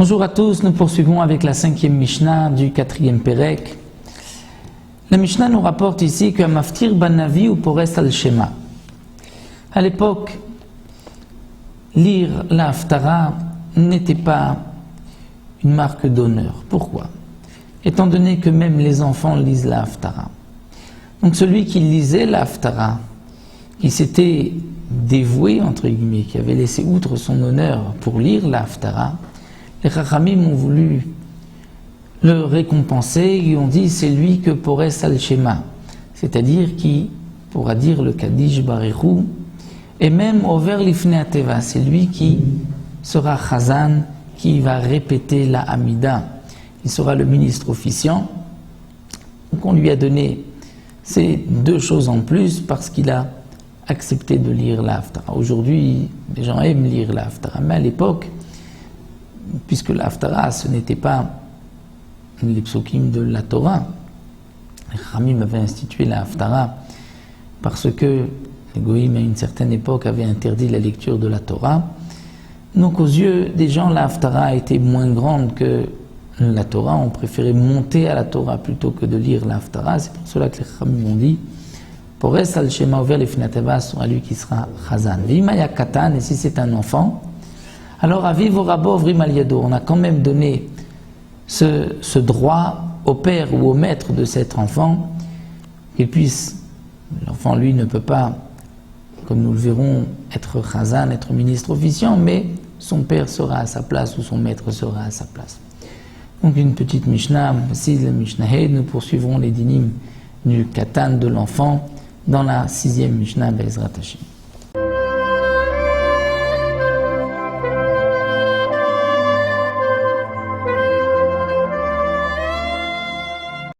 Bonjour à tous, nous poursuivons avec la 5e Mishnah du 4e Perek. La Mishnah nous rapporte ici que Maftir ban Navi ou Pores al Shema. À l'époque, lire la Haftara n'était pas une marque d'honneur. Pourquoi? Étant donné que même les enfants lisent la Haftara. Donc celui qui lisait la Haftara, qui s'était dévoué, entre guillemets, qui avait laissé outre son honneur pour lire la Haftara, les Chachamim ont voulu le récompenser, ils ont dit c'est lui que Pores al Shema, c'est-à-dire qui pourra dire le Kaddish Barechu, et même Over Lifnei Ateva, c'est lui qui sera Chazan, qui va répéter la Hamida, il sera le ministre officiant. Donc on lui a donné ces deux choses en plus parce qu'il a accepté de lire la Haftara. Aujourd'hui, les gens aiment lire la Haftara, mais à l'époque, puisque la Haftara, ce n'était pas les psukim de la Torah, les Chachamim avaient institué la Haftara parce que les Goïm à une certaine époque avaient interdit la lecture de la Torah. Donc aux yeux des gens, la Haftara était moins grande que la Torah, on préférait monter à la Torah plutôt que de lire la Haftara. C'est pour cela que les Chachamim ont dit Pores al Shema Over Lifnei Ateva sera lui qui sera Chazan. V'imaya katan, et si c'est un enfant, alors à vivre Rabo Vrim al Yado, on a quand même donné ce droit au père ou au maître de cet enfant, qu'il puisse, l'enfant lui ne peut pas, comme nous le verrons, être Chazan, être ministre officiant, mais son père sera à sa place ou son maître sera à sa place. Donc une petite Mishnah, si la Mishnah Hed, nous poursuivrons les dinim du Katan de l'enfant dans la 6e Mishnah Be'ezrat Hashem.